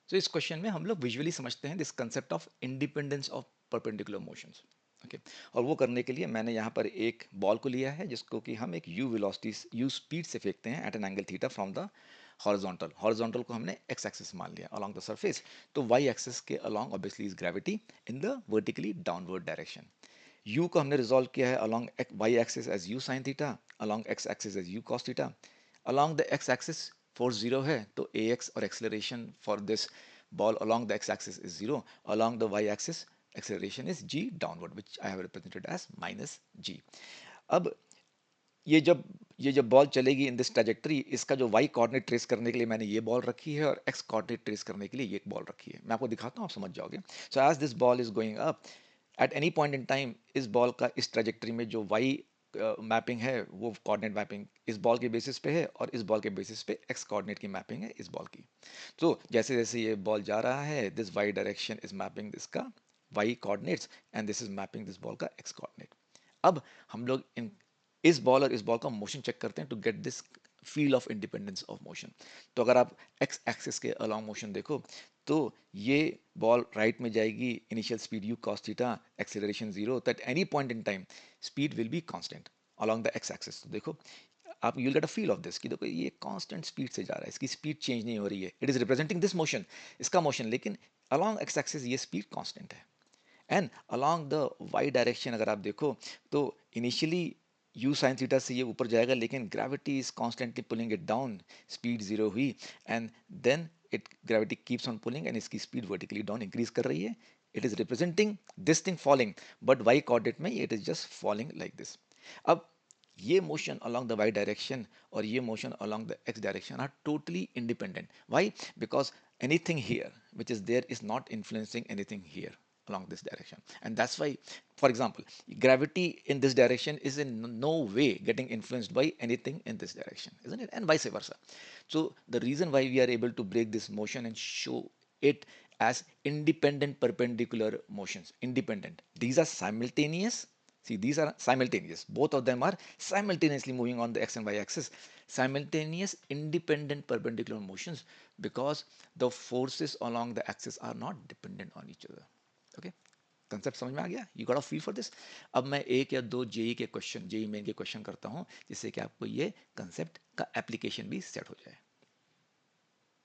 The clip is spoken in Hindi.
तो इस क्वेश्चन में हम लोग विजुअली समझते हैं this concept of independence of perpendicular motions. Okay, और वो करने के लिए मैंने यहाँ पर एक बॉल को लिया है जिसको कि हम एक यू वेलोसिटी यू स्पीड से फेंकते हैं at an angle theta from the horizontal. Horizontal को हमने एक्स एक्सिस मान लिया अलोंग द सरफेस, तो वाई एक्सिस के along obviously is gravity in the vertically downward direction. u को हमने रिजॉल्व किया है along y axis as u sin theta, along x axis as u cos theta. Along the x axis force zero है तो ax और acceleration for this ball along the x axis is zero, along the y axis acceleration is g downward which I have represented as minus g। अब ये जब बॉल चलेगी इन दिस ट्रेजेक्टरी, इसका जो y कोऑर्डिनेट ट्रेस करने के लिए मैंने ये बॉल रखी है और x कोऑर्डिनेट ट्रेस करने के लिए ये बॉल रखी है। मैं आपको दिखाता हूँ, आप समझ जाओगे। So as this ball is going up at any point in time, इस बॉल का इस ट्रेजेक्टरी में जो y मैपिंग है वो कोऑर्डिनेट मैपिंग इस बॉल के बेसिस पे है और इस बॉल के बेसिस पे x कोऑर्डिनेट की मैपिंग है इस बॉल की। तो जैसे जैसे ये बॉल जा रहा है, this y direction is mapping this का y coordinates and this is mapping this ball का x कोऑर्डिनेट। अब हम लोग इन इस बॉल और इस बॉल का मोशन चेक करते हैं to get this feel of independence of motion. तो अगर आप एक्स एक्सिस के अलॉन्ग मोशन देखो तो ये बॉल राइट में जाएगी, initial speed u cos theta, acceleration zero, तो at any point in time speed will be constant along the x axis. तो देखो आप you'll get a feel of this कि देखो ये कांस्टेंट स्पीड से जा रहा है, इसकी स्पीड चेंज नहीं हो रही है, it is representing this motion, इसका मोशन, लेकिन अलॉन्ग एक्स एक्सिस ये स्पीड कांस्टेंट है। And along the y direction अगर आप देखो तो इनिशियली यू साइन थीटा से ये ऊपर जाएगा, लेकिन gravity is constantly pulling it down, speed zero हुई and then it gravity keeps on pulling and इसकी स्पीड वर्टिकली डाउन इंक्रीज कर रही है। It is representing this thing falling, but y coordinate में it is just falling like this. अब ये motion along the y direction और ये motion along the x direction are totally independent. Why? Because anything here which is there is not influencing anything here along this direction, and that's why, for example, gravity in this direction is in no way getting influenced by anything in this direction, isn't it? And vice versa. So the reason why we are able to break this motion and show it as independent perpendicular motions, independent, these are simultaneous. See, these are simultaneous. Both of them are simultaneously moving on the x and y axis. Simultaneous independent perpendicular motions because the forces along the axis are not dependent on each other. Okay? Concept समझ में आ गया? You got a feel for this. अब मैं एक या दो जेई के क्वेश्चन, जेई मेन के क्वेश्चन करता हूँ जिससे कि आपको ये कंसेप्ट का एप्लीकेशन भी सेट हो जाए।